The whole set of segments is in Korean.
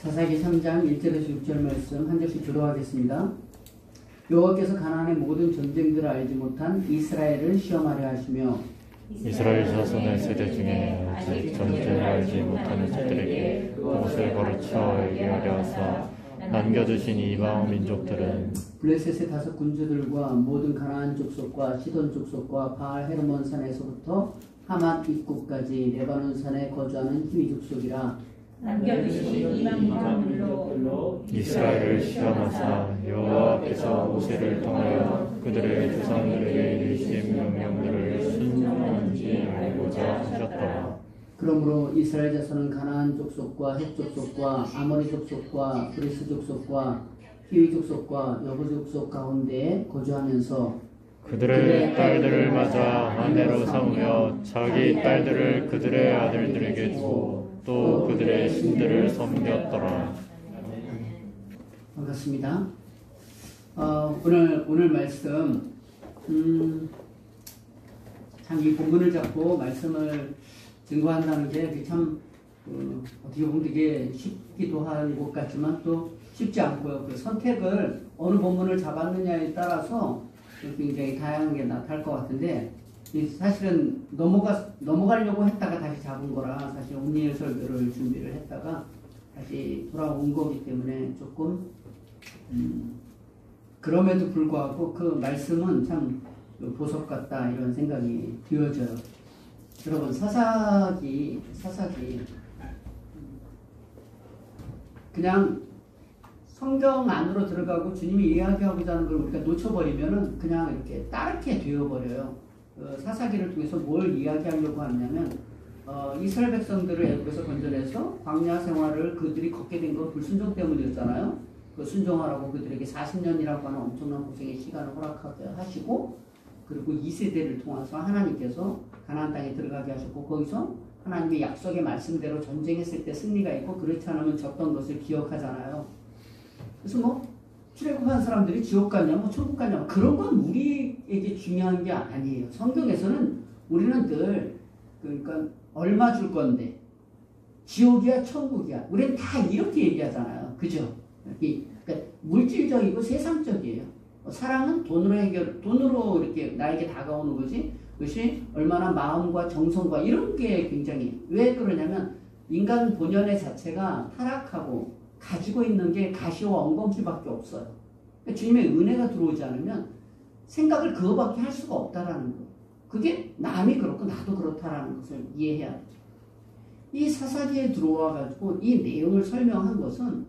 사사기 3장 1절에서 6절 말씀 한 절씩 교도하겠습니다. 여호와께서 가나안의 모든 전쟁들을 알지 못한 이스라엘을 시험하려 하시며 이스라엘 자손의 세대 중에 아직 전쟁을 알지 못하는 자들에게 그곳을 거르쳐 얘기하려 하사 남겨두신 이방 민족들은 블레셋의 5 군주들과 모든 가나안 족속과 시돈 족속과 바알 헤르몬 산에서부터 하맛 입구까지 레바논 산에 거주하는 히위 족속이라. 남겨두신 이방 민족들로 이스라엘을 시험하사 여호와께서 모세를 통하여 그들의 조상들에게 이르신 명령들을 순종하는지 알고자 하셨더라. 그러므로 이스라엘 자손은 가나안 족속과 헷 족속과 아모리 족속과 브리스 족속과 히위 족속과 여부 족속 가운데에 거주하면서 그들의 딸들을 맞아 아내로 삼으며 자기 딸들을 그들의 아들들에게 주고 또 그들의 신들을 섬겼더라. 반갑습니다. 오늘 말씀 참 이 본문을 잡고 말씀을 증거한다는 게 참 어떻게 보면 되게 쉽기도 한 것 같지만 또 쉽지 않고요. 그 선택을 어느 본문을 잡았느냐에 따라서 굉장히 다양하게 나타날 것 같은데 사실은 넘어가려고 했다가 다시 잡은 거라 사실 온니엘 설교를 준비를 했다가 다시 돌아온 거기 때문에 조금 그럼에도 불구하고 그 말씀은 참 보석 같다 이런 생각이 되어져요. 여러분 사사기 그냥 성경 안으로 들어가고 주님이 이야기하고자 하는 걸 우리가 놓쳐버리면은 그냥 이렇게 따르게 되어버려요. 사사기를 통해서 뭘 이야기하려고 하냐면 이스라엘 백성들을 애굽에서 건져내서 광야 생활을 그들이 걷게 된 건 불순종 때문이었잖아요. 그 순종하라고 그들에게 40년이라고 하는 엄청난 고생의 시간을 허락하게 하시고 그리고 2세대를 통해서 하나님께서 가나안 땅에 들어가게 하셨고 거기서 하나님의 약속의 말씀대로 전쟁했을 때 승리가 있고 그렇지 않으면 졌던 것을 기억하잖아요. 그래서 출애굽한 사람들이 지옥 갔냐 천국 갔냐 그런 건 우리에게 중요한 게 아니에요. 성경에서는 우리는 늘 그러니까 얼마 줄 건데 지옥이야 천국이야 우리는 다 이렇게 얘기하잖아요. 그죠? 그러니까 물질적이고 세상적이에요. 사랑은 돈으로 이렇게 나에게 다가오는 거지 그것이 얼마나 마음과 정성과 이런 게 굉장히 왜 그러냐면 인간 본연의 자체가 타락하고 가지고 있는 게 가시와 엉겅퀴밖에 없어요. 그러니까 주님의 은혜가 들어오지 않으면 생각을 그거밖에 할 수가 없다라는 거. 그게 남이 그렇고 나도 그렇다라는 것을 이해해야 되죠. 이 사사기에 들어와 가지고 이 내용을 설명한 것은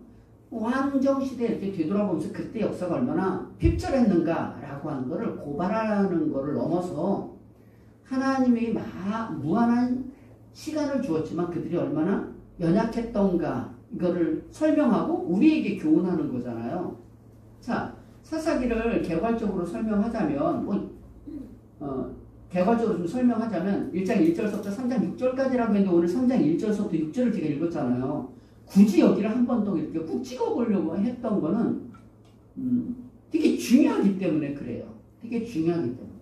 왕정시대 이렇게 되돌아보면서 그때 역사가 얼마나 핍절했는가라고 하는 것을 고발하는 것을 넘어서 하나님이 무한한 시간을 주었지만 그들이 얼마나 연약했던가 이거를 설명하고 우리에게 교훈하는 거잖아요. 자, 사사기를 개괄적으로 설명하자면 개괄적으로 좀 설명하자면 1장 1절서부터 3장 6절까지라고 했는데 오늘 3장 1절서부터 6절을 제가 읽었잖아요. 굳이 여기를 한 번 더 이렇게 꾹 찍어보려고 했던 거는 되게 중요하기 때문에 그래요. 되게 중요하기 때문에.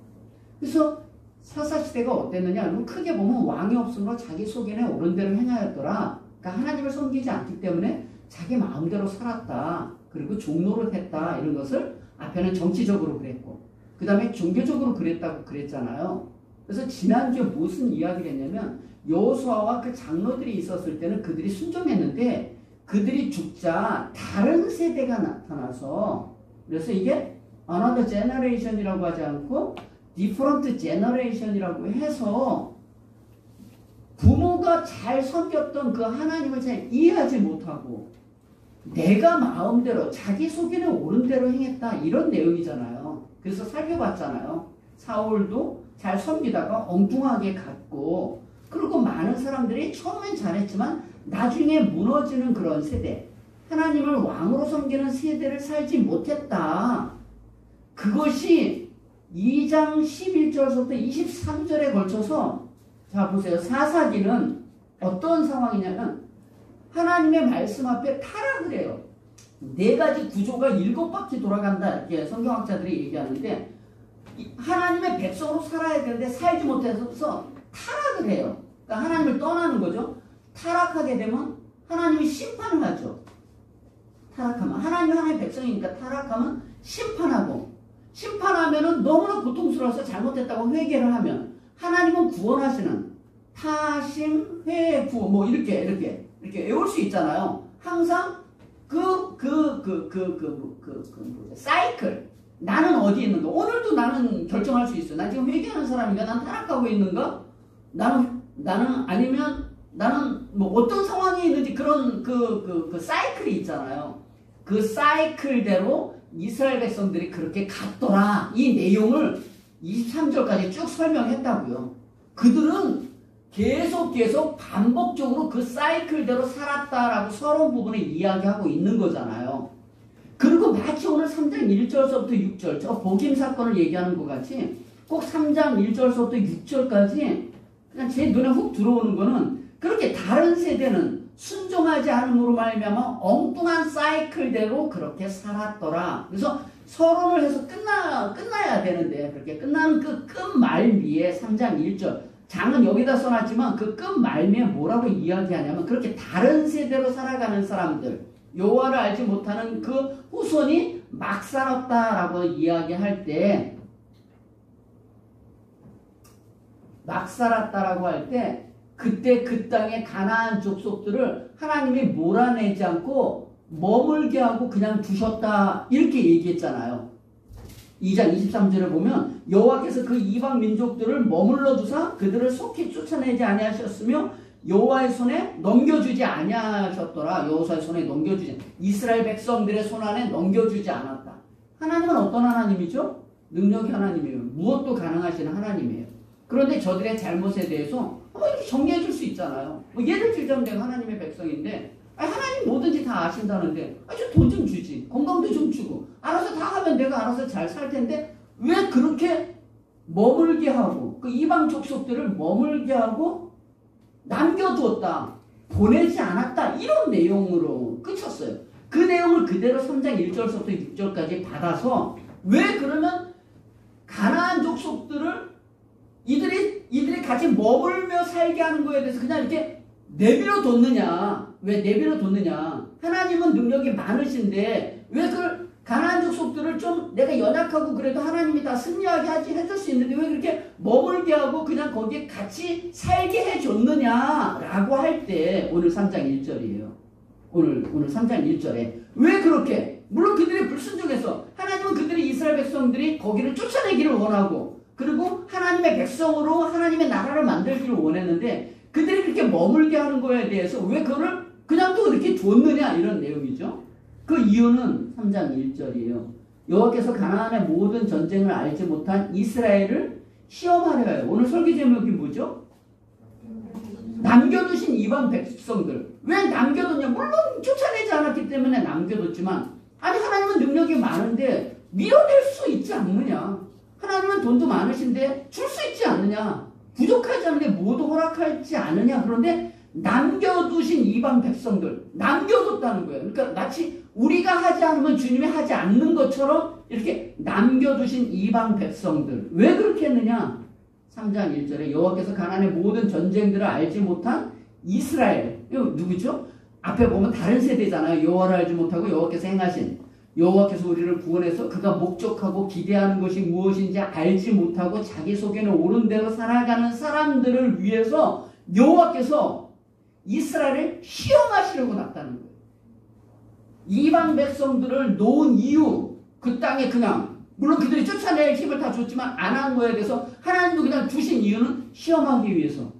그래서 사사시대가 어땠느냐? 그럼 크게 보면 왕이 없으므로 자기 속에는 옳은 대로 행하였더라. 그러니까 하나님을 섬기지 않기 때문에 자기 마음대로 살았다. 그리고 종노릇 했다. 이런 것을 앞에는 정치적으로 그랬고 그 다음에 종교적으로 그랬다고 그랬잖아요. 그래서 지난주에 무슨 이야기를 했냐면 여호수아와 그 장로들이 있었을 때는 그들이 순종했는데 그들이 죽자 다른 세대가 나타나서 그래서 이게 another generation이라고 하지 않고 different generation이라고 해서 부모가 잘 섬겼던 그 하나님을 잘 이해하지 못하고 내가 마음대로 자기 속에는 옳은 대로 행했다 이런 내용이잖아요. 그래서 살펴봤잖아요. 사울도 잘 섬기다가 엉뚱하게 갔고 그리고 많은 사람들이 처음엔 잘했지만 나중에 무너지는 그런 세대 하나님을 왕으로 섬기는 세대를 살지 못했다. 그것이 2장 11절부터 23절에 걸쳐서 자 보세요. 사사기는 어떤 상황이냐면 하나님의 말씀 앞에 타락을 해요. 4가지 구조가 7바퀴 돌아간다 이렇게 성경학자들이 얘기하는데 하나님의 백성으로 살아야 되는데 살지 못해서 타락을 해요. 그러니까 하나님을 떠나는 거죠. 타락하게 되면 하나님이 심판을 하죠. 타락하면 하나님의 백성이니까 타락하면 심판하면은 너무나 고통스러워서 잘못했다고 회개를 하면 하나님은 구원하시는 타심 회구 뭐 이렇게 외울 수 있잖아요. 항상 사이클 나는 어디 있는가? 오늘도 나는 결정할 수 있어. 난 지금 회개하는 사람인가? 난 타락하고 있는가? 나는 아니면 나는 뭐 어떤 상황이 있는지 그런 그 사이클이 있잖아요. 그 사이클대로 이스라엘 백성들이 그렇게 갔더라. 이 내용을 23절까지 쭉 설명했다고요. 그들은 계속 반복적으로 그 사이클대로 살았다라고 서론 부분에 이야기하고 있는 거잖아요. 그리고 마치 오늘 3장 1절서부터 6절 저 복임 사건을 얘기하는 것 같이 꼭 3장 1절서부터 6절까지 그냥 제 눈에 훅 들어오는 거는 그렇게 다른 세대는 순종하지 않음으로 말미암아 엉뚱한 사이클대로 그렇게 살았더라. 그래서 서론을 해서 끝나야 되는데 그렇게 끝나는 그 끝말미에 3장 1절 장은 여기다 써놨지만 그 끝말미에 뭐라고 이야기하냐면 그렇게 다른 세대로 살아가는 사람들 여호와를 알지 못하는 그 후손이 막 살았다라고 이야기할 때 막 살았다라고 할 때 그때 그 땅의 가나안 족속들을 하나님이 몰아내지 않고 머물게 하고 그냥 두셨다 이렇게 얘기했잖아요. 2장 23절에 보면 여호와께서 그 이방 민족들을 머물러 두사 그들을 속히 쫓아내지 아니하셨으며 여호와의 손에 넘겨주지 아니하셨더라. 여호와의 손에 넘겨주지 이스라엘 백성들의 손 안에 넘겨주지 않았다. 하나님은 어떤 하나님이죠? 능력의 하나님이에요. 무엇도 가능하시는 하나님이에요. 그런데 저들의 잘못에 대해서 이렇게 정리해 줄 수 있잖아요. 뭐 예를 들자면 내가 하나님의 백성인데 하나님 뭐든지 다 아신다는데 저 돈 좀 주지. 건강도 좀 주고 알아서 다 하면 내가 알아서 잘 살 텐데 왜 그렇게 머물게 하고 그 이방 족속들을 머물게 하고 남겨두었다. 보내지 않았다. 이런 내용으로 끝쳤어요. 그 내용을 그대로 3장 1절부터 6절까지 받아서 왜 그러면 가나안 족속들을 이들이 같이 머물며 살게 하는 거에 대해서 그냥 이렇게 내버려 뒀느냐. 왜 내버려 뒀느냐. 하나님은 능력이 많으신데 왜 그걸 가나안 족속들을 좀 내가 연약하고 그래도 하나님이 다 승리하게 해줄 수 있는데 왜 그렇게 머물게 하고 그냥 거기에 같이 살게 해줬느냐라고 할 때 오늘 3장 1절이에요. 오늘 3장 1절에 왜 그렇게 물론 그들이 불순종해서 하나님은 그들이 이스라엘 백성들이 거기를 쫓아내기를 원하고 그리고 하나님의 백성으로 하나님의 나라를 만들기를 원했는데 그들이 그렇게 머물게 하는 거에 대해서 왜 그거를 그냥 또 이렇게 뒀느냐 이런 내용이죠. 그 이유는 3장 1절이에요. 여호와께서 가나안의 모든 전쟁을 알지 못한 이스라엘을 시험하려 해요. 오늘 설교 제목이 뭐죠? 남겨두신 이방 백성들. 왜 남겨뒀냐? 물론 쫓아내지 않았기 때문에 남겨뒀지만 아니 하나님은 능력이 많은데 밀어낼 수 있지 않느냐. 하나님은 돈도 많으신데 줄 수 있지 않느냐. 부족하지 않은데 모두 허락하지 않느냐. 그런데 남겨두신 이방 백성들 남겨뒀다는 거예요. 그러니까 마치 우리가 하지 않으면 주님이 하지 않는 것처럼 이렇게 남겨두신 이방 백성들 왜 그렇게 했느냐. 3장 1절에 여호와께서 가나안의 모든 전쟁들을 알지 못한 이스라엘 이거 누구죠? 앞에 보면 다른 세대잖아요. 여호와를 알지 못하고 여호와께서 행하신 여호와께서 우리를 구원해서 그가 목적하고 기대하는 것이 무엇인지 알지 못하고 자기 속에는 옳은 대로 살아가는 사람들을 위해서 여호와께서 이스라엘을 시험하시려고 났다는 거예요. 이방 백성들을 놓은 이유 그 땅에 그냥 물론 그들이 쫓아낼 힘을 다 줬지만 안 한 거에 대해서 하나님도 그냥 두신 이유는 시험하기 위해서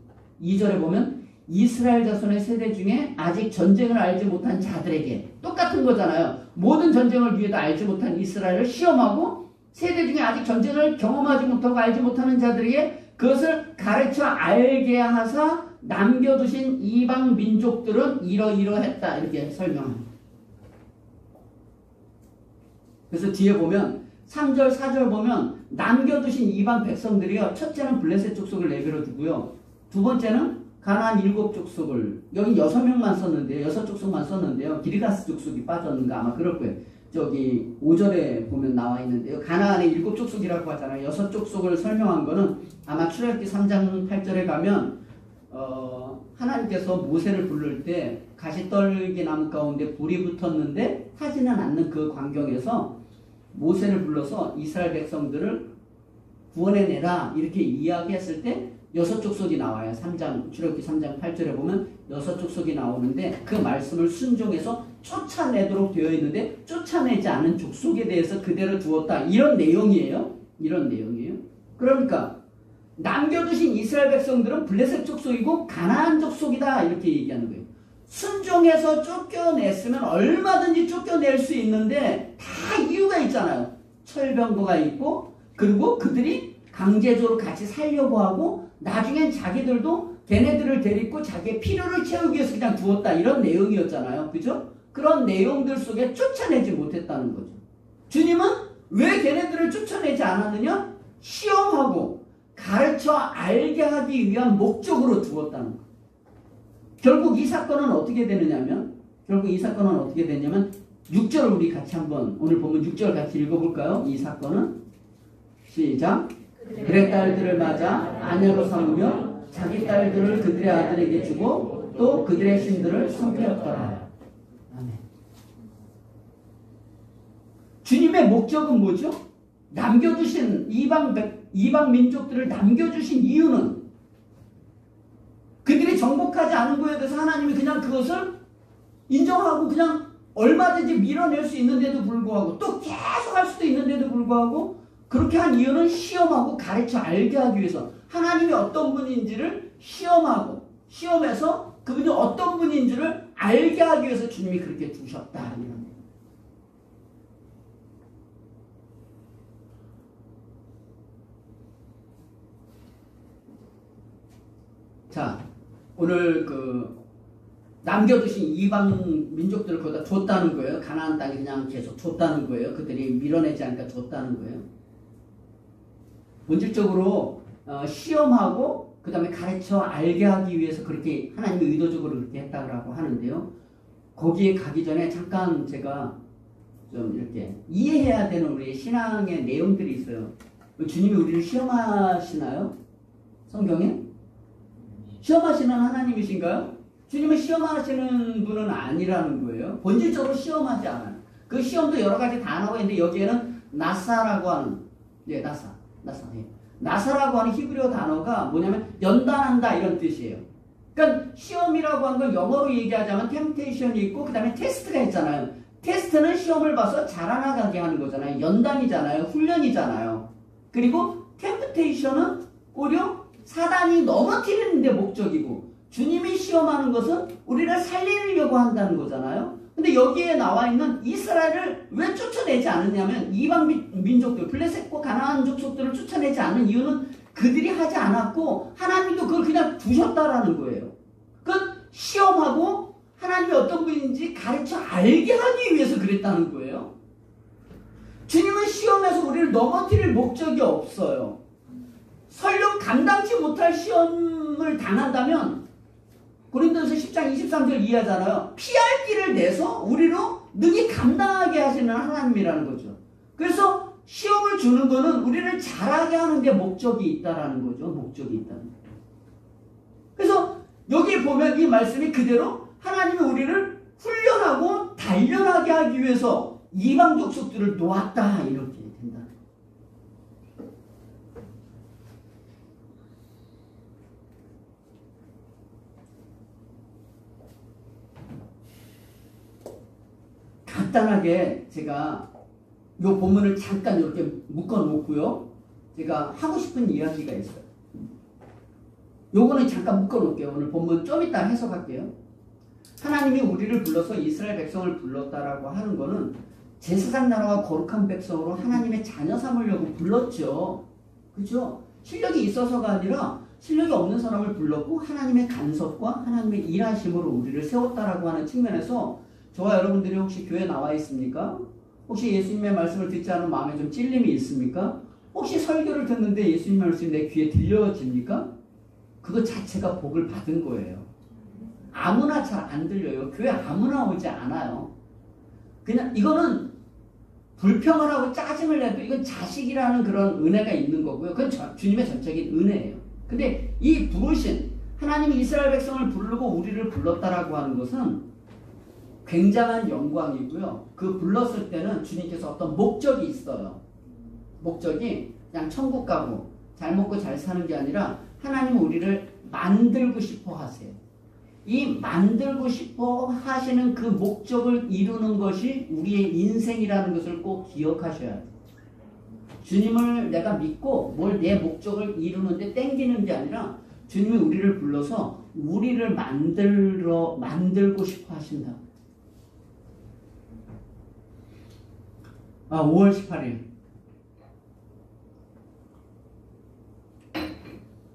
2절에 보면 이스라엘 자손의 세대 중에 아직 전쟁을 알지 못한 자들에게 똑같은 거잖아요. 모든 전쟁을 위해도 알지 못한 이스라엘을 시험하고 세대 중에 아직 전쟁을 경험하지 못하고 알지 못하는 자들에게 그것을 가르쳐 알게 하사 남겨두신 이방 민족들은 이러이러했다 이렇게 설명합니다. 그래서 뒤에 보면 3절 4절 보면 남겨두신 이방 백성들이요. 첫째는 블레셋 족속을 내버려 두고요. 두 번째는 가나안 7족속을 여기 6명만 썼는데요. 6족속만 썼는데요. 기르가스 족속이 빠졌는가 아마 그럴 거예요. 저기 5절에 보면 나와 있는데요. 가나안의 7족속이라고 하잖아요. 6족속을 설명한 거는 아마 출애굽기 3장 8절에 가면 하나님께서 모세를 부를 때 가시떨기 나무 가운데 불이 붙었는데 타지는 않는 그 광경에서 모세를 불러서 이스라엘 백성들을 구원해내라 이렇게 이야기했을 때 6족속이 나와요. 출애굽기 3장 8절에 보면 6족속이 나오는데 그 말씀을 순종해서 쫓아내도록 되어 있는데 쫓아내지 않은 족속에 대해서 그대로 두었다. 이런 내용이에요. 이런 내용이에요. 그러니까 남겨두신 이스라엘 백성들은 블레셋 족속이고 가나안 족속이다 이렇게 얘기하는 거예요. 순종해서 쫓겨냈으면 얼마든지 쫓겨낼 수 있는데 다 이유가 있잖아요. 철병거가 있고 그리고 그들이 강제적으로 같이 살려고 하고 나중엔 자기들도 걔네들을 데리고 자기의 필요를 채우기 위해서 그냥 두었다 이런 내용이었잖아요. 그죠? 그런 내용들 속에 쫓아내지 못했다는 거죠. 주님은 왜 걔네들을 쫓아내지 않았느냐? 시험하고 가르쳐 알게 하기 위한 목적으로 두었다는 거예요. 결국 이 사건은 어떻게 되느냐면 6절 우리 같이 한번 오늘 보면 6절 같이 읽어볼까요? 이 사건은 시작. 그의 딸들을 맞아 아내로 삼으며 자기 딸들을 그들의 아들에게 주고 또 그들의 신들을 섬겼더라. 아멘. 주님의 목적은 뭐죠? 남겨주신 이방 민족들을 남겨주신 이유는 그들이 정복하지 않은 거에 대해서 하나님이 그냥 그것을 인정하고 그냥 얼마든지 밀어낼 수 있는데도 불구하고 또 계속 할 수도 있는데도 불구하고 그렇게 한 이유는 시험하고 가르쳐 알게 하기 위해서 하나님이 어떤 분인지를 시험해서 그분이 어떤 분인지를 알게 하기 위해서 주님이 그렇게 두셨다. 자, 오늘 남겨두신 이방 민족들을 거기다 줬다는 거예요. 가나안 땅에 그냥 계속 줬다는 거예요. 그들이 밀어내지 않으니까 줬다는 거예요. 본질적으로 시험하고 그 다음에 가르쳐 알게 하기 위해서 그렇게 하나님이 의도적으로 그렇게 했다고 하는데요. 거기에 가기 전에 잠깐 제가 좀 이렇게 이해해야 되는 우리 신앙의 내용들이 있어요. 주님이 우리를 시험하시나요? 성경에? 시험하시는 하나님이신가요? 주님은 시험하시는 분은 아니라는 거예요. 본질적으로 시험하지 않아요. 그 시험도 여러 가지 단어가 있는데 여기에는 나사라고 하는 나사라고 하는 히브리어 단어가 뭐냐면 연단한다 이런 뜻이에요. 그러니까 시험이라고 하는 건 영어로 얘기하자면 템테이션이 있고 그 다음에 테스트가 있잖아요. 테스트는 시험을 봐서 자라나가게 하는 거잖아요. 연단이잖아요. 훈련이잖아요. 그리고 템테이션은 오히려 사단이 넘어뜨리는 데 목적이고 주님이 시험하는 것은 우리를 살리려고 한다는 거잖아요. 근데 여기에 나와 있는 이스라엘을 왜 쫓아내지 않느냐면 이방 민족들 블레셋과 가나안 족속들을 쫓아내지 않는 이유는 그들이 하지 않았고 하나님도 그걸 그냥 두셨다라는 거예요. 그 시험하고 하나님이 어떤 분인지 가르쳐 알게 하기 위해서 그랬다는 거예요. 주님은 시험에서 우리를 넘어뜨릴 목적이 없어요. 설령 감당치 못할 시험을 당한다면 고린도서 10장 23절 이해하잖아요. 피할 길을 내서 우리로 능히 감당하게 하시는 하나님이라는 거죠. 그래서 시험을 주는 거는 우리를 잘하게 하는 데 목적이 있다라는 거죠. 목적이 있다는 거예요. 그래서 여기 보면 이 말씀이 그대로 하나님이 우리를 훈련하고 단련하게 하기 위해서 이방 족속들을 놓았다 이렇게 된다. 간단하게 제가 이 본문을 잠깐 이렇게 묶어 놓고요. 제가 하고 싶은 이야기가 있어요. 요거는 잠깐 묶어 놓을게요. 오늘 본문 좀 이따 해석할게요. 하나님이 우리를 불러서 이스라엘 백성을 불렀다라고 하는 거는 제사장 나라와 거룩한 백성으로 하나님의 자녀 삼으려고 불렀죠. 그죠? 실력이 있어서가 아니라 실력이 없는 사람을 불렀고 하나님의 간섭과 하나님의 일하심으로 우리를 세웠다라고 하는 측면에서 저와 여러분들이 혹시 교회 나와 있습니까? 혹시 예수님의 말씀을 듣지 않은 마음에 좀 찔림이 있습니까? 혹시 설교를 듣는데 예수님 말씀이 내 귀에 들려집니까? 그것 자체가 복을 받은 거예요. 아무나 잘 안 들려요. 교회 아무나 오지 않아요. 그냥 이거는 불평을 하고 짜증을 내도 이건 자식이라는 그런 은혜가 있는 거고요. 그건 주님의 전적인 은혜예요. 근데 이 부르신 하나님이 이스라엘 백성을 부르고 우리를 불렀다라고 하는 것은 굉장한 영광이고요. 그 불렀을 때는 주님께서 어떤 목적이 있어요. 목적이 그냥 천국 가고 잘 먹고 잘 사는 게 아니라 하나님은 우리를 만들고 싶어 하세요. 이 만들고 싶어 하시는 그 목적을 이루는 것이 우리의 인생이라는 것을 꼭 기억하셔야 돼요. 주님을 내가 믿고 뭘 내 목적을 이루는데 땡기는 게 아니라 주님이 우리를 불러서 우리를 만들고 싶어 하신다. 5월 18일.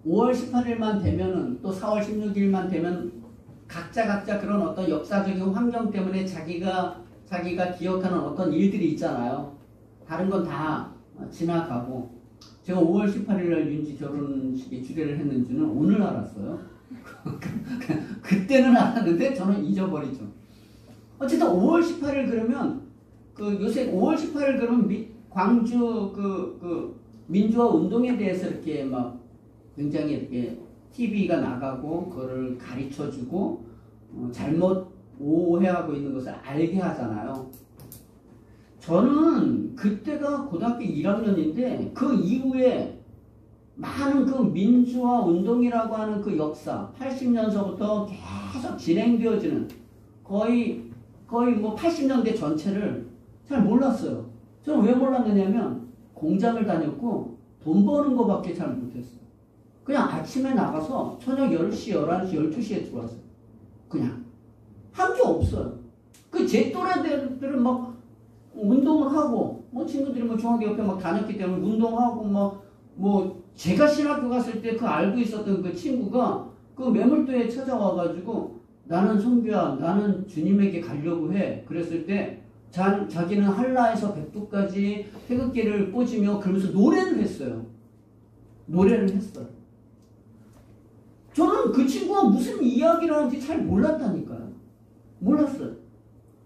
5월 18일만 되면은 또 4월 16일만 되면 각자 그런 어떤 역사적인 환경 때문에 자기가 기억하는 어떤 일들이 있잖아요. 다른 건 다 지나가고 제가 5월 18일 날 윤지 결혼식에 주례를 했는 줄은 오늘 알았어요. 그때는 알았는데 저는 잊어버리죠. 어쨌든 5월 18일 그러면 요새 5월 18일 그러면 광주 민주화 운동에 대해서 이렇게 막 굉장히 이렇게 TV가 나가고 그거를 가르쳐주고 잘못 오해하고 있는 것을 알게 하잖아요. 저는 그때가 고등학교 1학년인데 그 이후에 많은 그 민주화 운동이라고 하는 그 역사 80년서부터 계속 진행되어지는 거의 뭐 80년대 전체를 잘 몰랐어요. 저는 왜 몰랐느냐면 공장을 다녔고 돈 버는 거밖에 잘 못했어요. 그냥 아침에 나가서 저녁 10시, 11시, 12시에 들어왔어요. 그냥. 한 게 없어요. 제 또래들은 막 운동을 하고, 친구들이 중학교 옆에 막 다녔기 때문에 운동하고, 제가 신학교 갔을 때 알고 있었던 그 친구가 매물도에 찾아와가지고 나는 성규야, 나는 주님에게 가려고 해. 그랬을 때 자기는 한라에서 백두까지 태극기를 꽂으며 그러면서 노래를 했어요. 저는 그 친구가 무슨 이야기를 하는지 잘 몰랐다니까요. 몰랐어요.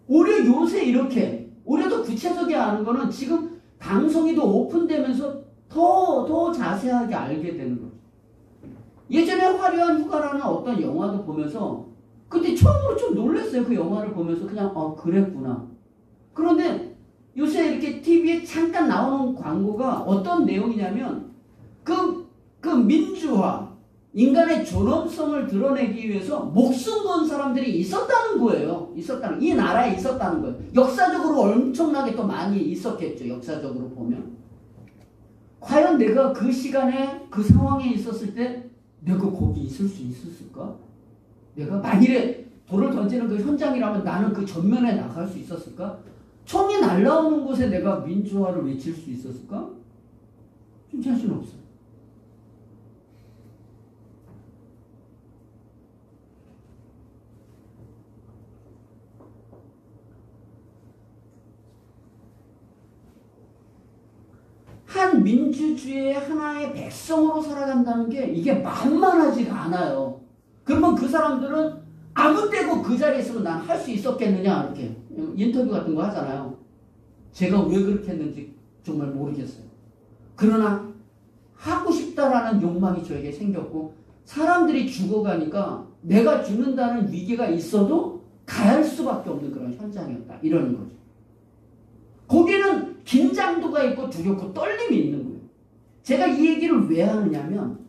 오히려 요새 이렇게, 오히려 더 구체적이 아는 거는 지금 방송이 더 오픈되면서 더 자세하게 알게 되는 거죠. 예전에 화려한 휴가라는 어떤 영화도 보면서 그때 처음으로 좀 놀랐어요. 그 영화를 보면서 그냥 그랬구나. 그런데 요새 이렇게 TV에 잠깐 나오는 광고가 어떤 내용이냐면 그 민주화, 인간의 존엄성을 드러내기 위해서 목숨 건 사람들이 있었다는 거예요. 이 나라에 있었다는 거예요. 역사적으로 엄청나게 또 많이 있었겠죠. 역사적으로 보면. 과연 내가 그 시간에 그 상황에 있었을 때 내가 거기 있을 수 있었을까? 내가 만일에 돌을 던지는 그 현장이라면 나는 그 전면에 나갈 수 있었을까? 총이 날라오는 곳에 내가 민주화를 외칠 수 있었을까? 좀 자신 없어요. 한 민주주의의 하나의 백성으로 살아간다는 게 이게 만만하지가 않아요. 그러면 그 사람들은 아무 때고 그 자리에 있으면 난 할 수 있었겠느냐 이렇게 인터뷰 같은 거 하잖아요. 제가 왜 그렇게 했는지 정말 모르겠어요. 그러나 하고 싶다라는 욕망이 저에게 생겼고 사람들이 죽어가니까 내가 죽는다는 위기가 있어도 가야 할 수밖에 없는 그런 현장이었다. 이러는 거죠. 거기는 긴장도가 있고 두렵고 떨림이 있는 거예요. 제가 이 얘기를 왜 하느냐면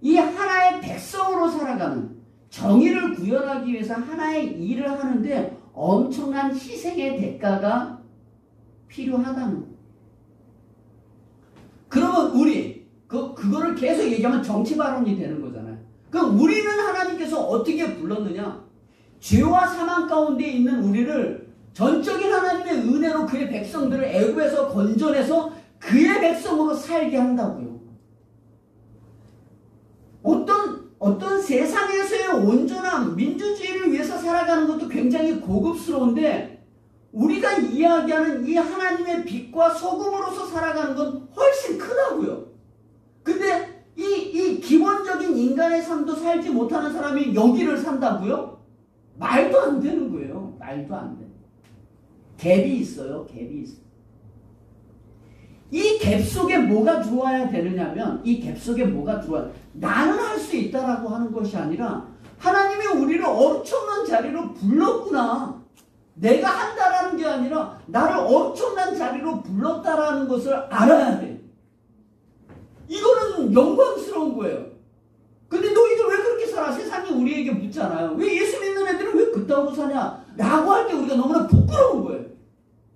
이 하나의 백성으로 살아가는 정의를 구현하기 위해서 하나의 일을 하는데 엄청난 희생의 대가가 필요하다는 거예요. 그러면 우리 그거를 계속 얘기하면 정치 발언이 되는 거잖아요. 그럼 우리는 하나님께서 어떻게 불렀느냐? 죄와 사망 가운데 있는 우리를 전적인 하나님의 은혜로 그의 백성들을 애굽에서 건져내서 그의 백성으로 살게 한다고요. 어떤 세상에서의 온전한 민주주의를 위해서 살아가는 것도 굉장히 고급스러운데 우리가 이야기하는 이 하나님의 빛과 소금으로서 살아가는 건 훨씬 크다고요. 근데 이 기본적인 인간의 삶도 살지 못하는 사람이 여기를 산다고요? 말도 안 되는 거예요. 말도 안 돼. 갭이 있어요. 이 갭 속에 뭐가 들어와야 되느냐면 이 갭 속에 뭐가 들어와야 나는 할 수 있다라고 하는 것이 아니라 하나님이 우리를 엄청난 자리로 불렀구나. 내가 한다라는 게 아니라 나를 엄청난 자리로 불렀다라는 것을 알아야 돼. 이거는 영광스러운 거예요. 근데 너희들 왜 그렇게 살아? 세상이 우리에게 묻잖아요. 왜 예수 믿는 애들은 왜 그따구로 사냐? 라고 할 때 우리가 너무나 부끄러운 거예요.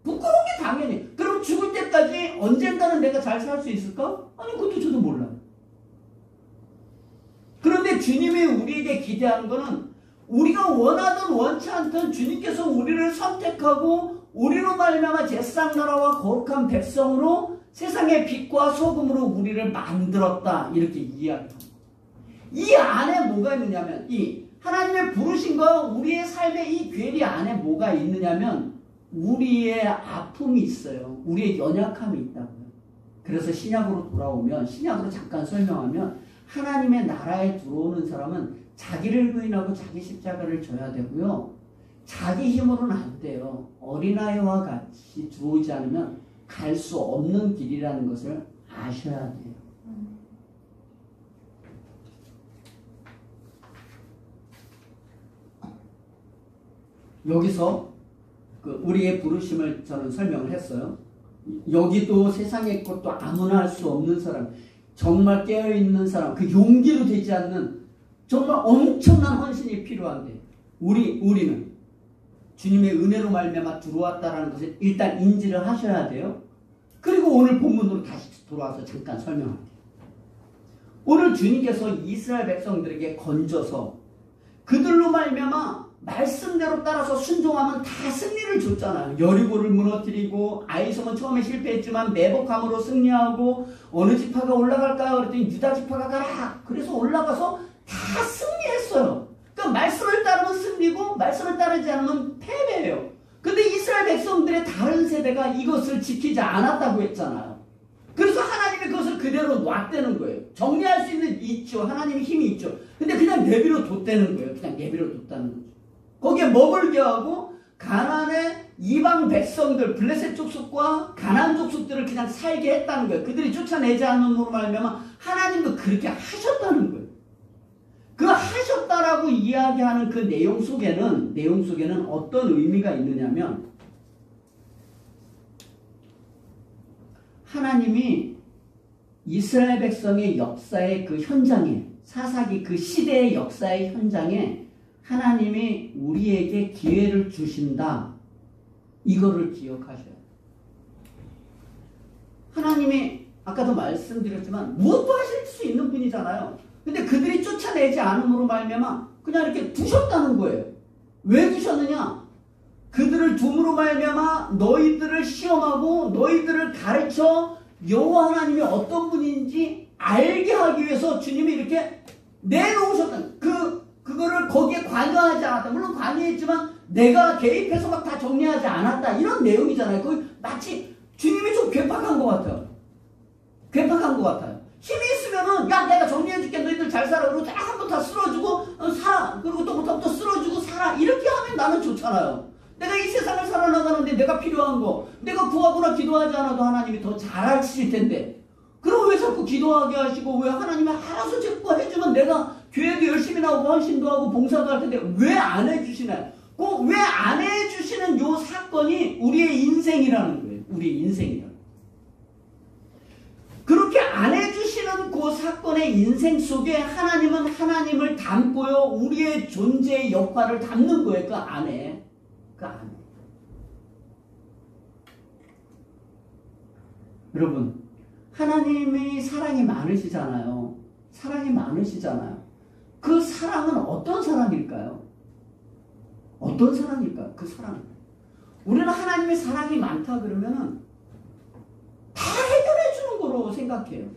부끄러운 게 당연히. 그럼 죽을 때까지 언젠가는 내가 잘 살 수 있을까? 아니, 그것도 저도 몰라요. 그런데 주님이 우리에게 기대하는 거는 우리가 원하든 원치 않든 주님께서 우리를 선택하고 우리로 말미암아 제사장나라와 거룩한 백성으로 세상의 빛과 소금으로 우리를 만들었다. 이렇게 이야기합니다. 이 안에 뭐가 있느냐면 이 하나님의 부르심과 우리의 삶의 이 괴리 안에 뭐가 있느냐면 우리의 아픔이 있어요. 우리의 연약함이 있다고요. 그래서 신약으로 돌아오면 신약으로 잠깐 설명하면 하나님의 나라에 들어오는 사람은 자기를 부인하고 자기 십자가를 져야 되고요. 자기 힘으로는 안 돼요. 어린아이와 같이 들어오지 않으면 갈 수 없는 길이라는 것을 아셔야 돼요. 여기서 우리의 부르심을 저는 설명을 했어요. 여기도 세상의 것도 아무나 할 수 없는 사람, 정말 깨어있는 사람, 그 용기로 되지 않는 정말 엄청난 헌신이 필요한데 우리는 주님의 은혜로 말미암아 들어왔다라는 것을 일단 인지를 하셔야 돼요. 그리고 오늘 본문으로 다시 돌아와서 잠깐 설명할게요. 오늘 주님께서 이스라엘 백성들에게 건져서 그들로 말미암아 말씀대로 따라서 순종하면 다 승리를 줬잖아요. 여리고를 무너뜨리고 아이성은 처음에 실패했지만 매복함으로 승리하고 어느 지파가 올라갈까요? 그랬더니 유다 지파가 가라. 그래서 올라가서 다 승리했어요. 그러니까 말씀을 따르면 승리고 말씀을 따르지 않으면 패배예요. 근데 이스라엘 백성들의 다른 세대가 이것을 지키지 않았다고 했잖아요. 그래서 하나님이 그것을 그대로 놨다는 거예요. 정리할 수 있죠. 하나님의 힘이 있죠. 근데 그냥 내비로 뒀다는 거예요. 그냥 내비로 뒀다는 거죠. 거기에 머물게 하고 가나안의 이방 백성들 블레셋 족속과 가나안 족속들을 그냥 살게 했다는 거예요. 그들이 쫓아내지 않음으로 말미암아 하나님도 그렇게 하셨다는 거예요. 그 하셨다라고 이야기하는 그 내용 속에는 어떤 의미가 있느냐면 하나님이 이스라엘 백성의 역사의 그 현장에 사사기 그 시대의 역사의 현장에 하나님이 우리에게 기회를 주신다. 이거를 기억하셔야 돼요. 하나님이 아까도 말씀드렸지만 무엇도 하실 수 있는 분이잖아요. 근데 그들이 쫓아내지 않음으로 말미암아 그냥 이렇게 두셨다는 거예요. 왜 두셨느냐? 그들을 둠으로 말미암아 너희들을 시험하고 너희들을 가르쳐 여호와 하나님이 어떤 분인지 알게 하기 위해서 주님이 이렇게 내놓으셨다는 그거를 거기에 관여하지 않았다. 물론 관여했지만 내가 개입해서 막 다 정리하지 않았다. 이런 내용이잖아요. 거기 마치 주님이 좀 괴팍한 것 같아요. 괴팍한 것 같아요. 힘이 있으면은 야 내가 정리해줄게 너희들 잘 살아. 그리고 한번 다 쓸어주고 살아. 그리고 또 쓸어주고 살아. 이렇게 하면 나는 좋잖아요. 내가 이 세상을 살아나가는데 내가 필요한 거 내가 구하거나 기도하지 않아도 하나님이 더 잘하실 텐데 그럼 왜 자꾸 기도하게 하시고 왜 하나님이 알아서 자꾸 해주면 내가 교회도 열심히 나오고 헌신도 하고 봉사도 할 텐데 왜 안 해주시나요? 꼭 왜 안 해주시는 요 사건이 우리의 인생이라는 거예요. 우리의 인생이라는 거예요. 그렇게 안 해주시는 그 사건의 인생 속에 하나님은 하나님을 담고요. 우리의 존재의 역할을 담는 거예요. 그 안에. 그 안에. 여러분 하나님이 사랑이 많으시잖아요. 사랑이 많으시잖아요. 그 사랑은 어떤 사랑일까요? 어떤 사랑일까요? 그 사랑. 우리는 하나님의 사랑이 많다 그러면은 다 해결해 주는 거로 생각해요.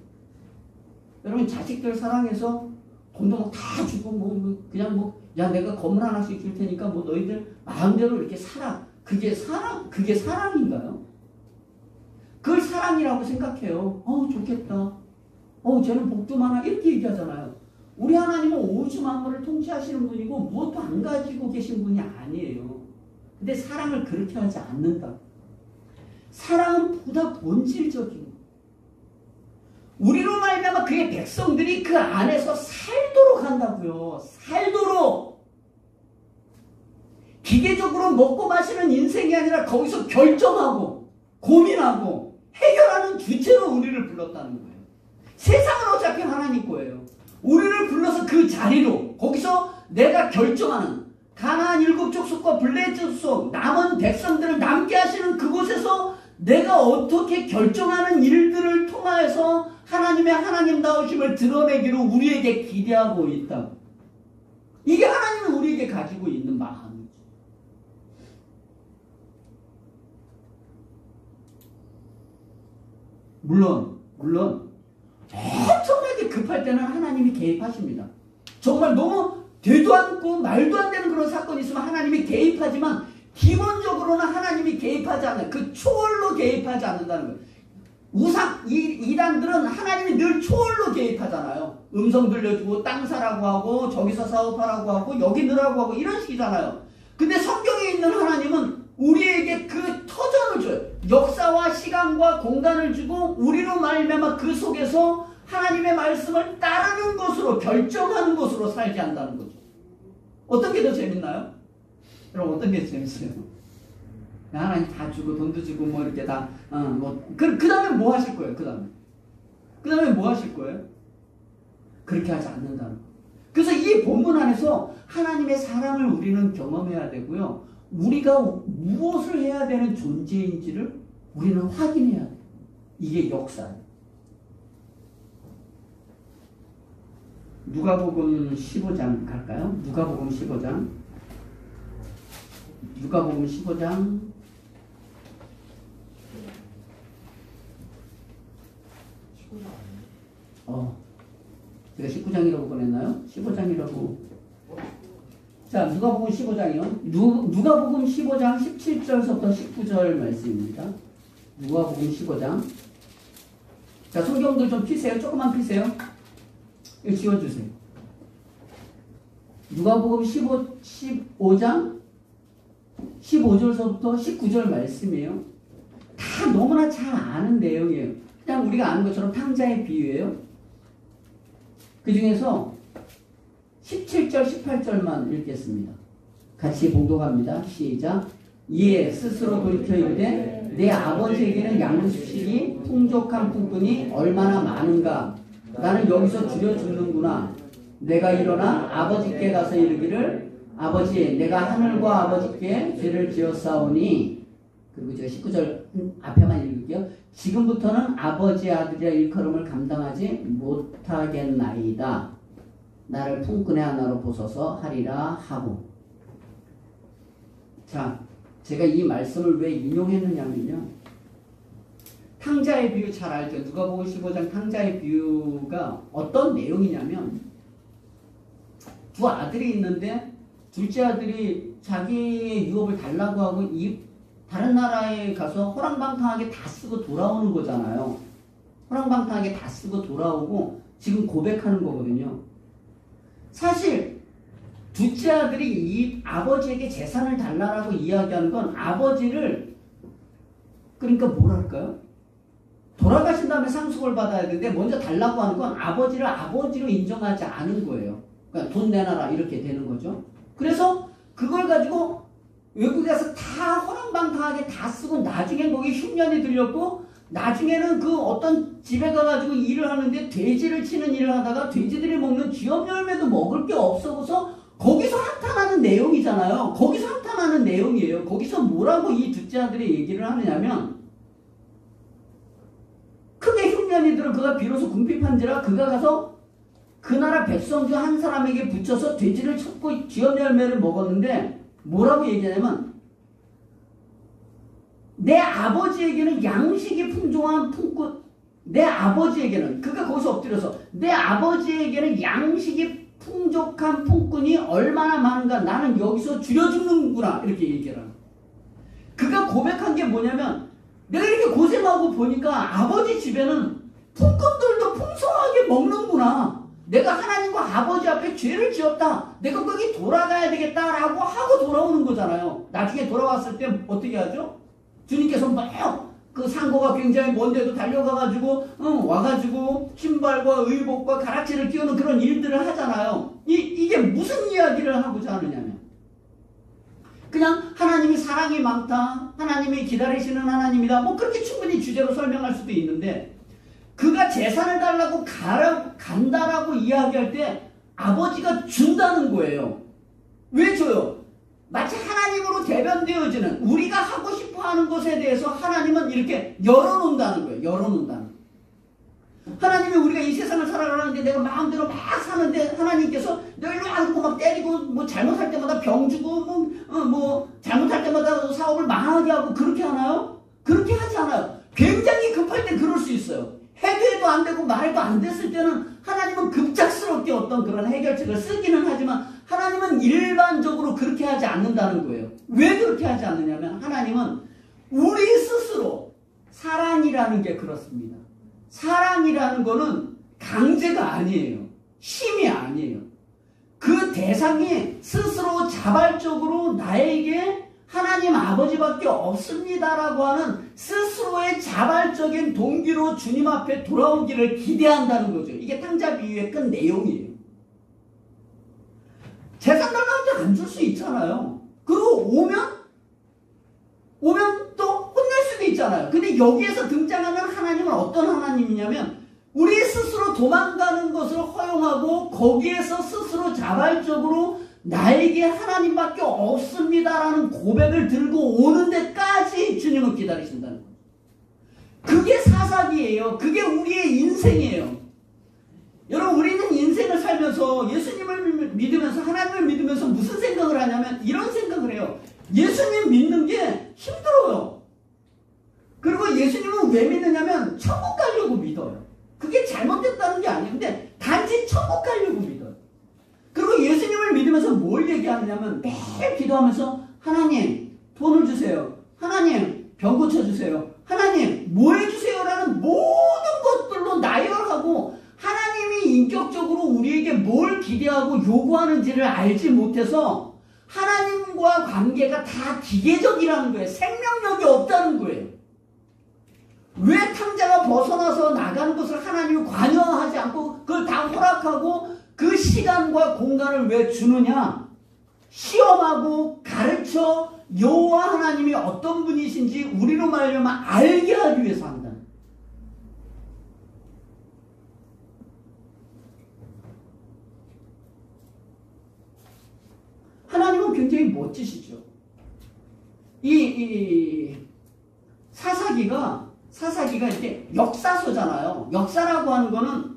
여러분 자식들 사랑해서 돈도 막 다 주고 그냥 야 내가 건물 하나씩 줄 테니까 너희들 마음대로 이렇게 살아. 그게 사랑인가요? 그걸 사랑이라고 생각해요. 좋겠다. 쟤는 복도 많아. 이렇게 얘기하잖아요. 우리 하나님은 오주 만물을 통치하시는 분이고 무엇도 안 가지고 계신 분이 아니에요. 근데 사랑을 그렇게 하지 않는다. 사랑은 보다 본질적인 우리로 말미암아 그의 백성들이 그 안에서 살도록 한다고요. 살도록. 기계적으로 먹고 마시는 인생이 아니라 거기서 결정하고 고민하고 해결하는 주체로 우리를 불렀다는 거예요. 세상은 어차피 하나님 거예요. 우리를 불러서 그 자리로 거기서 내가 결정하는 가나안 7족속과 블레셋 족속 남은 백성들을 남게 하시는 그곳에서 내가 어떻게 결정하는 일들을 통하여서 하나님의 하나님다우심을 드러내기로 우리에게 기대하고 있다. 이게 하나님은 우리에게 가지고 있는 마음이죠. 물론 엄청나게 급할 때는 하나님이 개입하십니다. 정말 너무 되도 않고 말도 안 되는 그런 사건이 있으면 하나님이 개입하지만 기본적으로는 하나님이 개입하지 않아요. 그 초월로 개입하지 않는다는 거예요. 이단들은 하나님이 늘 초월로 개입하잖아요. 음성 들려주고 땅 사라고 하고 저기서 사업하라고 하고 여기 넣으라고 하고 이런 식이잖아요. 근데 성경에 있는 하나님은 우리에게 그 터전을 줘요. 역사와 시간과 공간을 주고 우리로 말미암아 그 속에서 하나님의 말씀을 따르는 것으로 결정하는 것으로 살게 한다는 거죠. 어떤 게 더 재밌나요? 여러분 어떤 게 재밌어요? 하나님 다 주고 돈도 주고 뭐 이렇게 다 그 다음에 뭐 하실 거예요? 그 다음에 뭐 하실 거예요? 그렇게 하지 않는다는 거예요. 그래서 이 본문 안에서 하나님의 사랑을 우리는 경험해야 되고요. 우리가 무엇을 해야 되는 존재인지를 우리는 확인해야 돼요. 이게 역사예요. 누가복음 15장 갈까요? 누가복음 15장. 누가복음 15장. 제가 19장이라고 보냈나요? 15장이라고. 자, 누가복음 15장이요. 누가복음 15장 17절부터 19절 말씀입니다. 누가복음 15장. 자, 성경들 좀 피세요. 조금만 피세요. 이거 지워주세요. 누가복음 15장 15절서부터 19절 말씀이에요. 다 너무나 잘 아는 내용이에요. 그냥 우리가 아는 것처럼 탕자의 비유예요. 그 중에서 17절, 18절만 읽겠습니다. 같이 봉독합니다. 시작. 이에 스스로 돌이켜 이르되 내 아버지에게는 양식이 풍족한 품꾼이 얼마나 많은가. 나는 여기서 줄여 죽는구나. 내가 일어나 아버지께 가서 이르기를 아버지 내가 하늘과 아버지께 죄를 지었사오니. 그리고 제가 19절 앞에만 읽을게요. 지금부터는 아버지의 아들이라 일컬음을 감당하지 못하겠나이다. 나를 품꾼의 하나로 보소서 하리라 하고. 자, 제가 이 말씀을 왜 인용했느냐면요. 탕자의 비유 잘 알죠? 누가복음 15장 탕자의 비유가 어떤 내용이냐면 두 아들이 있는데 둘째 아들이 자기의 유업을 달라고 하고 다른 나라에 가서 호랑방탕하게 다 쓰고 돌아오는 거잖아요. 호랑방탕하게 다 쓰고 돌아오고 지금 고백하는 거거든요. 사실 둘째 아들이 이 아버지에게 재산을 달라고 이야기하는 건 아버지를 그러니까 뭐랄까요? 돌아가신 다음에 상속을 받아야 되는데 먼저 달라고 하는 건 아버지를 아버지로 인정하지 않은 거예요. 그러니까 돈 내놔라 이렇게 되는 거죠. 그래서 그걸 가지고 외국에 가서 다 호랑방탕하게 다 쓰고 나중에 거기 흉년이 들렸고 나중에는 그 어떤 집에 가가지고 일을 하는데 돼지를 치는 일을 하다가 돼지들이 먹는 쥐업 열매도 먹을 게 없어서 거기서 한탄하는 내용이잖아요. 거기서 한탄하는 내용이에요. 거기서 뭐라고 이 둘째 아들이 얘기를 하느냐면 크게 흉년이 들어 그가 비로소 궁핍한지라 그가 가서 그 나라 백성 중 한 사람에게 붙여서 돼지를 쳤고 쥐업 열매를 먹었는데 뭐라고 얘기하냐면 내 아버지에게는 양식이 풍족한 품꾼 내 아버지에게는 그가 거기서 엎드려서 내 아버지에게는 양식이 풍족한 품꾼이 얼마나 많은가 나는 여기서 줄여 죽는구나 이렇게 얘기를 하는 그가 고백한 게 뭐냐면 내가 이렇게 고생하고 보니까 아버지 집에는 품꾼들도 풍성하게 먹는구나. 내가 하나님과 아버지 앞에 죄를 지었다. 내가 거기 돌아가야 되겠다라고 하고 돌아오는 거잖아요. 나중에 돌아왔을 때 어떻게 하죠? 주님께서 막 그 상고가 굉장히 먼데도 달려가가지고 와가지고 신발과 의복과 가락지를 끼우는 그런 일들을 하잖아요. 이게 무슨 이야기를 하고자 하느냐면 그냥 하나님이 사랑이 많다, 하나님이 기다리시는 하나님이다, 뭐 그렇게 충분히 주제로 설명할 수도 있는데 그가 재산을 달라고 간다라고 이야기할 때 아버지가 준다는 거예요. 왜 줘요? 마치 하나님으로 대변되어지는 우리가 하고 싶어하는 것에 대해서 하나님은 이렇게 열어놓는다는 거예요. 열어놓는다는 거예요. 하나님이 우리가 이 세상을 살아가는데 내가 마음대로 막 사는데 하나님께서 너 일로 와서 막 때리고 뭐 잘못할 때마다 병 주고 뭐 잘못할 때마다 사업을 망하게 하고 그렇게 하나요? 그렇게 하지 않아요. 굉장히 급할 땐 그럴 수 있어요. 해도 안 되고 말도 안 됐을 때는 하나님은 급작스럽게 어떤 그런 해결책을 쓰기는 하지만 하나님은 일반적으로 그렇게 하지 않는다는 거예요. 왜 그렇게 하지 않느냐면 하나님은 우리 스스로 사랑이라는 게 그렇습니다. 사랑이라는 거는 강제가 아니에요. 힘이 아니에요. 그 대상이 스스로 자발적으로 나에게 하나님 아버지밖에 없습니다라고 하는 스스로의 자발적인 동기로 주님 앞에 돌아오기를 기대한다는 거죠. 이게 탕자 비유의 큰 내용이에요. 재산 달라고 때 안 줄 수 있잖아요. 그리고 오면 또 혼낼 수도 있잖아요. 근데 여기에서 등장하는 하나님은 어떤 하나님이냐면 우리 스스로 도망가는 것을 허용하고 거기에서 스스로 자발적으로 나에게 하나님밖에 없습니다라는 고백을 들고 오는 데까지 주님은 기다리신다는 거예요. 그게 사사기예요. 그게 우리의 인생이에요. 여러분 우리는 인생을 살면서 예수님을 믿으면서 하나님을 믿으면서 무슨 생각을 하냐면 이런 생각을 해요. 예수님 믿는 게 힘들어요. 그리고 예수님은 왜 믿느냐면 천국 가려고 믿어요. 그게 잘못됐다는 게 아닌데 단지 천국 가려고 믿어요. 그리고 예수님을 믿으면서 뭘 얘기하느냐면 매일 기도하면서 하나님 돈을 주세요. 하나님 병 고쳐주세요. 하나님 뭐 해주세요라는 모든 것들로 나열하고 하나님이 인격적으로 우리에게 뭘 기대하고 요구하는지를 알지 못해서 하나님과 관계가 다 기계적이라는 거예요. 생명력이 없다는 거예요. 왜 탕자가 벗어나서 나가는 것을 하나님이 관여하지 않고 그걸 다 허락하고 그 시간과 공간을 왜 주느냐? 시험하고 가르쳐 여호와 하나님이 어떤 분이신지 우리로 말하면 알게 하기 위해서 한다. 하나님은 굉장히 멋지시죠. 이 사사기가 이렇게 역사서잖아요. 역사라고 하는 거는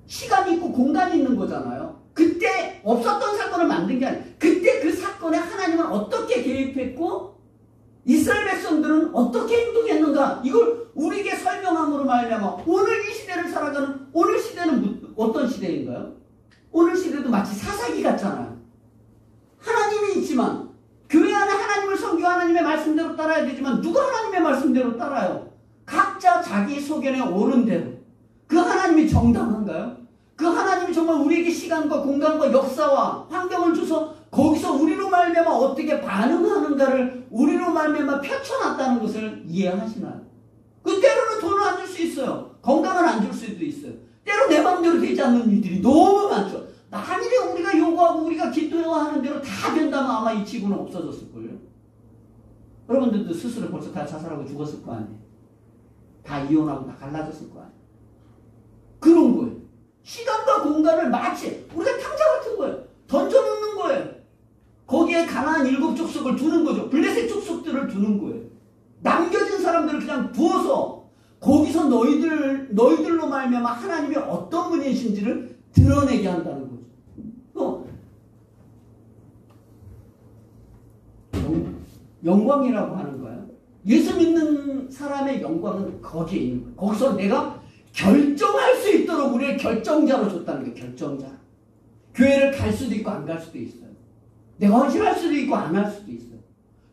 시간이 있고 공간이 있는 거잖아요. 그때 없었던 사건을 만든 게 아니에요. 그때 그 사건에 하나님은 어떻게 개입했고 이스라엘 백성들은 어떻게 행동했는가 이걸 우리에게 설명함으로 말하면 오늘 이 시대를 살아가는 오늘 시대는 어떤 시대인가요? 오늘 시대도 마치 사사기 같잖아요. 하나님이 있지만 교회 안에 하나님을 섬기고 하나님의 말씀대로 따라야 되지만 누가 하나님의 말씀대로 따라요? 각자 자기 소견에 옳은 대로. 그 하나님이 정당한가요? 그 하나님이 정말 우리에게 시간과 공간과 역사와 환경을 줘서 거기서 우리로 말미암아 어떻게 반응하는가를 우리로 말미암아 펼쳐놨다는 것을 이해하시나요? 그 때로는 돈을 안 줄 수 있어요. 건강을 안 줄 수도 있어요. 때로 내 마음대로 되지 않는 일들이 너무 많죠. 만일에 우리가 요구하고 우리가 기도하는 대로 다 된다면 아마 이 지구는 없어졌을걸요. 여러분들도 스스로 벌써 다 자살하고 죽었을 거 아니에요. 다 이혼하고 다 갈라졌을 거 아니에요. 그런 거예요. 시간과 공간을 마치 우리가 탕자 같은 거예요. 던져놓는 거예요. 거기에 가나안 7족속을 두는 거죠. 블레셋 족속들을 두는 거예요. 남겨진 사람들을 그냥 두어서 거기서 너희들로 말미암아 하나님이 어떤 분이신지를 드러내게 한다는 거죠. 영광이라고 하는 거예요. 예수 믿는 사람의 영광은 거기에 있는 거예요. 거기서 내가 결정할 수 있도록 우리의 결정자로 줬다는 게 결정자. 교회를 갈 수도 있고 안 갈 수도 있어요. 내가 헌신할 수도 있고 안 할 수도 있어요.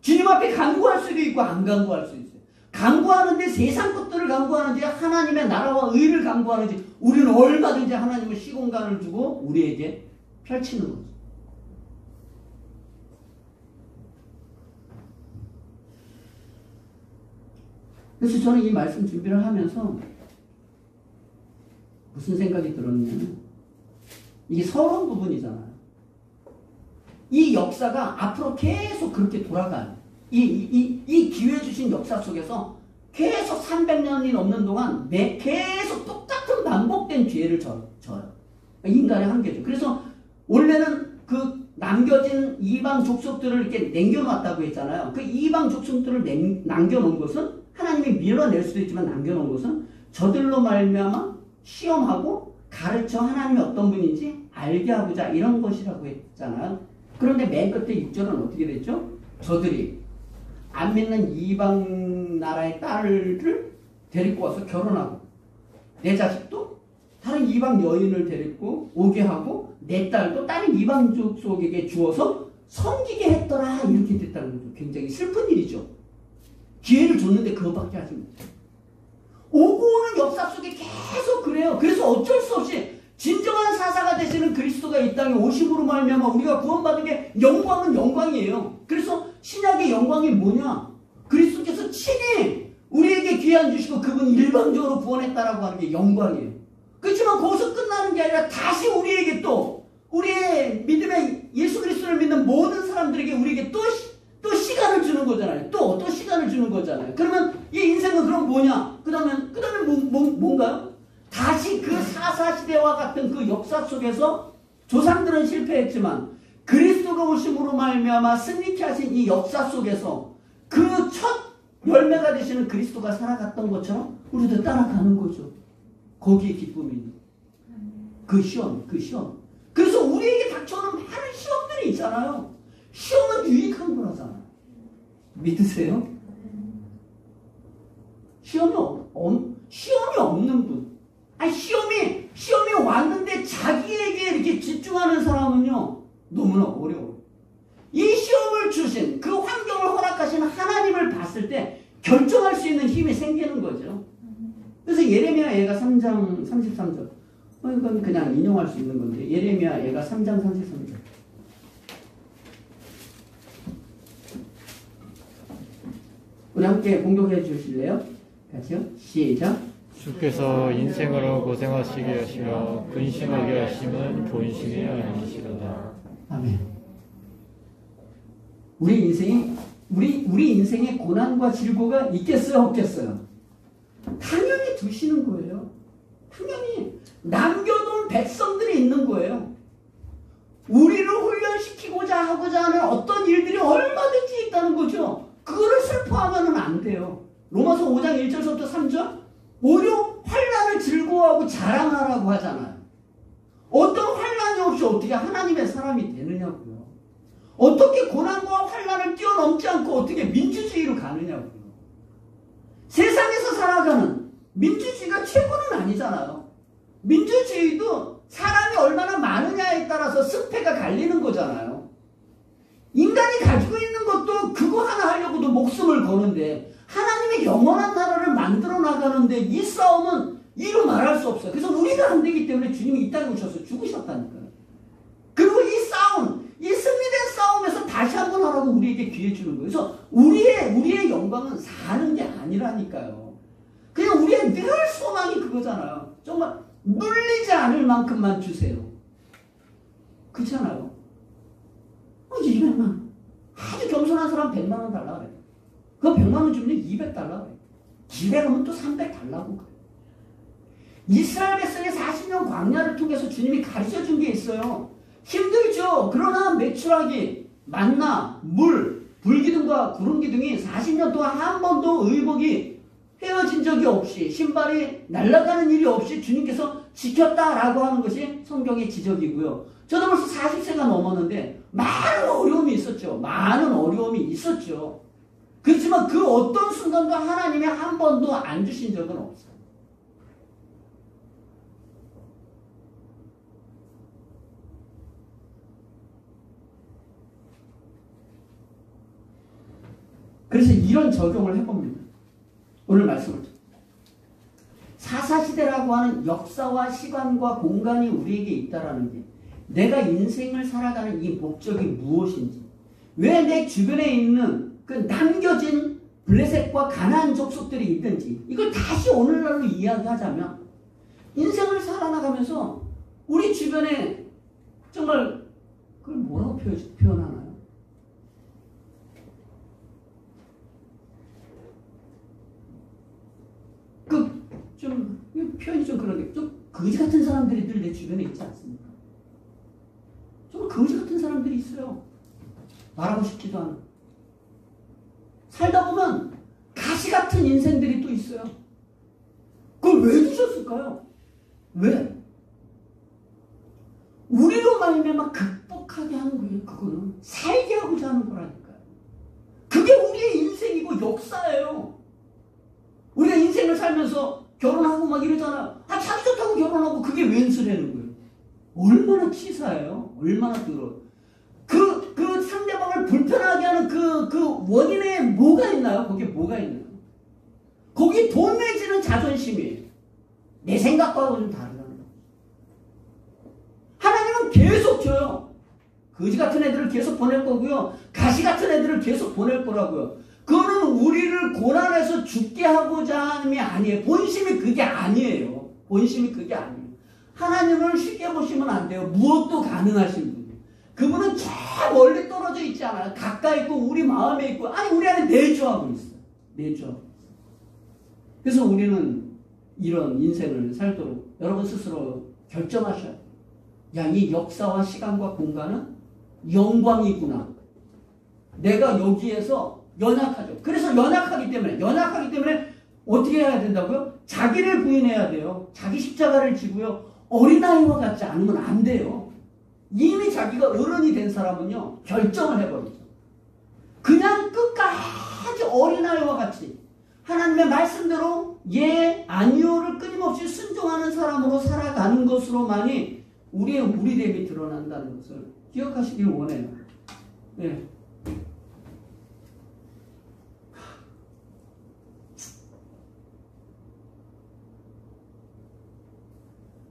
주님 앞에 간구할 수도 있고 안 간구할 수도 있어요. 간구하는데 세상 것들을 간구하는지 하나님의 나라와 의를 간구하는지 우리는 얼마든지 하나님은 시공간을 주고 우리에게 펼치는 거죠. 그래서 저는 이 말씀 준비를 하면서 무슨 생각이 들었냐면 이게 서론 부분이잖아요. 이 역사가 앞으로 계속 그렇게 돌아가요. 이 기회 주신 역사 속에서 계속 300년이 넘는 동안 계속 똑같은 반복된 기회를 져요. 인간의 한계죠. 그래서 원래는 그 남겨진 이방 족속들을 이렇게 남겨놨다고 했잖아요. 그 이방 족속들을 남겨놓은 것은 하나님이 밀어낼 수도 있지만 남겨놓은 것은 저들로 말미암아 시험하고 가르쳐 하나님이 어떤 분인지 알게 하고자 이런 것이라고 했잖아요. 그런데 맨 끝에 6절은 어떻게 됐죠? 저들이 안 믿는 이방 나라의 딸을 데리고 와서 결혼하고 내 자식도 다른 이방 여인을 데리고 오게 하고 내 딸도 다른 이방 족속에게 주어서 섬기게 했더라 이렇게 됐다는 거죠. 굉장히 슬픈 일이죠. 기회를 줬는데 그것밖에 하지 못해요. 오고 오는 역사 속에 계속 그래요. 그래서 어쩔 수 없이 진정한 사사가 되시는 그리스도가 이 땅에 오심으로 말미암아 우리가 구원받은 게 영광은 영광이에요. 그래서 신약의 영광이 뭐냐? 그리스도께서 친히 우리에게 기한 주시고 그분이 일방적으로 구원했다라고 하는 게 영광이에요. 그렇지만 거기서 끝나는 게 아니라 다시 우리에게 또 우리의 믿음의 예수 그리스도를 믿는 모든 사람들에게 우리에게 또 시간을 주는 거잖아요. 또 시간을 주는 거잖아요. 그러면 이 인생은 그럼 뭐냐? 그 다음에 뭔가요? 다시 그 사사시대와 같은 그 역사 속에서 조상들은 실패했지만 그리스도가 오심으로 말미암아 승리케 하신 이 역사 속에서 그 첫 열매가 되시는 그리스도가 살아갔던 것처럼 우리도 따라가는 거죠. 거기에 기쁨이 있는 그 시험. 그래서 우리에게 닥쳐오는 많은 시험들이 있잖아요. 시험은 유익한 거라잖아요. 믿으세요? 시험이 없는 분. 아니 시험이 왔는데 자기에게 이렇게 집중하는 사람은요 너무나 어려워요. 이 시험을 주신 그 환경을 허락하신 하나님을 봤을 때 결정할 수 있는 힘이 생기는 거죠. 그래서 예레미야 예가 3장 33절. 이건 그냥 인용할 수 있는 건데 예레미야 예가 3장 33절. 우리 함께 공독해 주실래요? 같이요? 시작. 주께서 인생으로 고생하시게 하시며 근심하게 하심은 본심이 아니시로다. 아멘. 우리 인생에 고난과 질고가 있겠어요, 없겠어요? 당연히 두시는 거예요. 당연히 남겨둔 백성들이 있는 거예요. 우리를 훈련시키고자 하고자 하는 어떤 일들이 얼마든지 있다는 거죠. 그거를 슬퍼하면 안 돼요. 로마서 5장 1절부터 3절 오히려 환난을 즐거워하고 자랑하라고 하잖아요. 어떤 환난이 없이 어떻게 하나님의 사람이 되느냐고요. 어떻게 고난과 환난을 뛰어넘지 않고 어떻게 민주주의로 가느냐고요. 세상에서 살아가는 민주주의가 최고는 아니잖아요. 민주주의도 사람이 얼마나 많으냐에 따라서 승패가 갈리는 거잖아요. 인간이 가지고 있는 것도 그거 하나 하려고도 목숨을 거는데 하나님의 영원한 나라를 만들어 나가는데 이 싸움은 이루 말할 수 없어요. 그래서 우리가 안 되기 때문에 주님이 이 땅에 오셔서 죽으셨다니까요. 그리고 이 싸움, 이 승리된 싸움에서 다시 한번 하라고 우리에게 기회 주는 거예요. 그래서 우리의 영광은 사는 게 아니라니까요. 그냥 우리의 늘 소망이 그거잖아요. 정말 눌리지 않을 만큼만 주세요. 그렇잖아요. 200만. 아주 겸손한 사람 100만 원 달라고 그래요. 그 100만 원 주면 200달라고 그래요. 200하면 또 300달라고 그래요. 이스라엘 백성의 40년 광야를 통해서 주님이 가르쳐 준 게 있어요. 힘들죠. 그러나 메추라기, 만나, 물, 불기둥과 구름기둥이 40년 동안 한 번도 의복이 헤어진 적이 없이 신발이 날아가는 일이 없이 주님께서 지켰다라고 하는 것이 성경의 지적이고요. 저도 벌써 40세가 넘었는데 많은 어려움이 있었죠. 많은 어려움이 있었죠. 그렇지만 그 어떤 순간도 하나님이 한 번도 안 주신 적은 없어요. 그래서 이런 적용을 해봅니다. 오늘 말씀을. 사사시대라고 하는 역사와 시간과 공간이 우리에게 있다라는 게 내가 인생을 살아가는 이 목적이 무엇인지 왜 내 주변에 있는 그 남겨진 블레셋과 가나안 족속들이 있든지 이걸 다시 오늘날로 이야기하자면 인생을 살아나가면서 우리 주변에 정말 그걸 뭐라고 표현하나요? 좀 표현이 좀 그런데 좀 거지 같은 사람들이 늘 내 주변에 있지 않습니까? 정말 거지 같은 사람들이 있어요. 말하고 싶지도 않은. 살다 보면 가시 같은 인생들이 또 있어요. 그걸 왜 두셨을까요? 왜? 우리로 말미암아 극복하게 하는 거예요. 그거는 살게 하고자 하는 거라니까요. 그게 우리의 인생이고 역사예요. 우리가 인생을 살면서 결혼하고 막 이러잖아요. 자기 좋다고 결혼하고 그게 웬수라는 거예요. 얼마나 치사해요. 얼마나 더러워. 그 상대방을 불편하게 하는 그 원인에 뭐가 있나요? 거기에 뭐가 있나요? 거기 돈 내지는 자존심이에요. 내 생각과는 좀 다르다는 거예요. 하나님은 계속 줘요. 거지 같은 애들을 계속 보낼 거고요. 가시 같은 애들을 계속 보낼 거라고요. 그거는 우리를 고난해서 죽게 하고자 하는 게 아니에요. 본심이 그게 아니에요. 본심이 그게 아니에요. 하나님을 쉽게 보시면 안 돼요. 무엇도 가능하신 분이에요. 그분은 저 멀리 떨어져 있지 않아요. 가까이 있고 우리 마음에 있고 아니 우리 안에 내주하고 있어요. 내주하고 있어요. 그래서 우리는 이런 인생을 살도록 여러분 스스로 결정하셔야 돼요. 야, 이 역사와 시간과 공간은 영광이구나. 내가 여기에서 연약하죠. 그래서 연약하기 때문에 어떻게 해야 된다고요? 자기를 부인해야 돼요. 자기 십자가를 지고요. 어린아이와 같지 않으면 안 돼요. 이미 자기가 어른이 된 사람은요. 결정을 해버리죠. 그냥 끝까지 어린아이와 같이 하나님의 말씀대로 예, 아니요를 끊임없이 순종하는 사람으로 살아가는 것으로만이 우리의 우리됨이 드러난다는 것을 기억하시길 원해요. 네.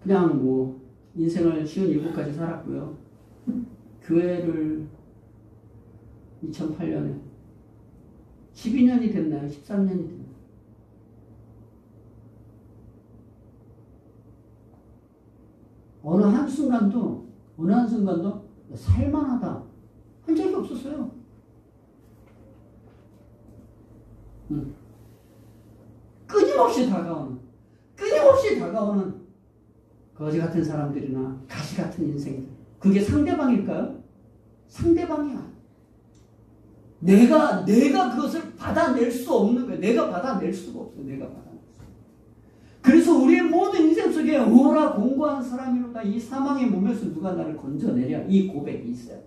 그냥 뭐 인생을 57까지 살았고요. 교회를 2008년에 12년이 됐나요? 13년이 됐나요? 어느 한순간도 살만하다 한 적이 없었어요. 끊임없이 다가오는 거지 같은 사람들이나 가시 같은 인생들. 그게 상대방일까요? 상대방이야. 내가 그것을 받아낼 수 없는 거예요. 내가 받아낼 수가 없어요. 그래서 우리의 모든 인생 속에 오라 공고한 사람이로다. 이 사망의 몸에서 누가 나를 건져내랴. 이 고백이 있어요.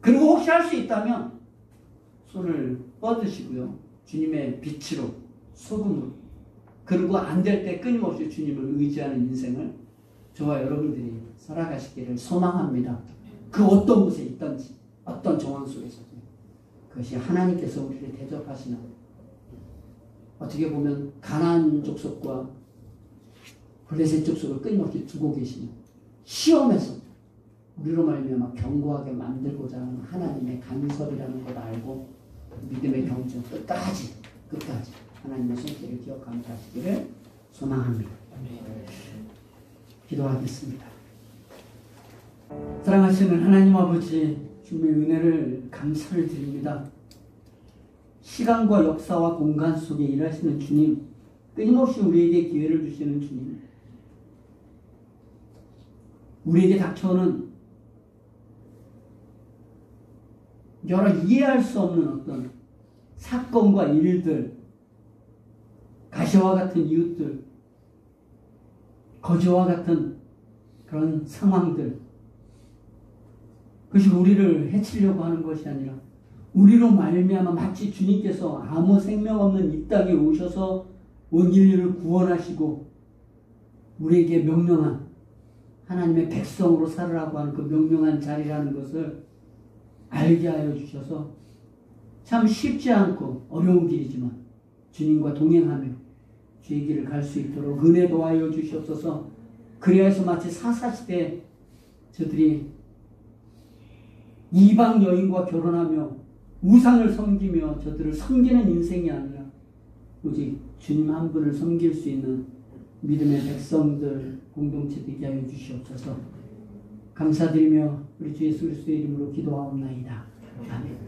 그리고 혹시 할 수 있다면 손을 뻗으시고요. 주님의 빛으로 소금으로 그리고 안 될 때 끊임없이 주님을 의지하는 인생을 저와 여러분들이 살아가시기를 소망합니다. 그 어떤 곳에 있든지 어떤 정황 속에서도 그것이 하나님께서 우리를 대접하시는 어떻게 보면 가나안 족속과 블레셋 족속을 끊임없이 두고 계시는 시험에서 우리로 말미암아 견고하게 만들고자 하는 하나님의 간섭이라는 것 알고 믿음의 경주 끝까지 하나님의 손길을 기억하며 가시기를 소망합니다. 기도하겠습니다. 사랑하시는 하나님 아버지, 주님의 은혜를 감사를 드립니다. 시간과 역사와 공간 속에 일하시는 주님, 끊임없이 우리에게 기회를 주시는 주님, 우리에게 닥쳐오는 여러 이해할 수 없는 어떤 사건과 일들, 가시와 같은 이웃들, 거지와 같은 그런 상황들, 그것이 우리를 해치려고 하는 것이 아니라 우리로 말미암아 마치 주님께서 아무 생명 없는 이 땅에 오셔서 온 인류를 구원하시고 우리에게 명령한 하나님의 백성으로 살으라고 하는 그 명령한 자리라는 것을 알게 하여 주셔서 참 쉽지 않고 어려운 길이지만 주님과 동행하며 주의 길을 갈 수 있도록 은혜 도와여 주시옵소서. 그리하여서 마치 사사시대에 저들이 이방 여인과 결혼하며 우상을 섬기며 저들을 섬기는 인생이 아니라 오직 주님 한 분을 섬길 수 있는 믿음의 백성들 공동체 되게 하여 주시옵소서. 감사드리며 우리 주 예수 그리스도의 이름으로 기도하옵나이다. 아멘.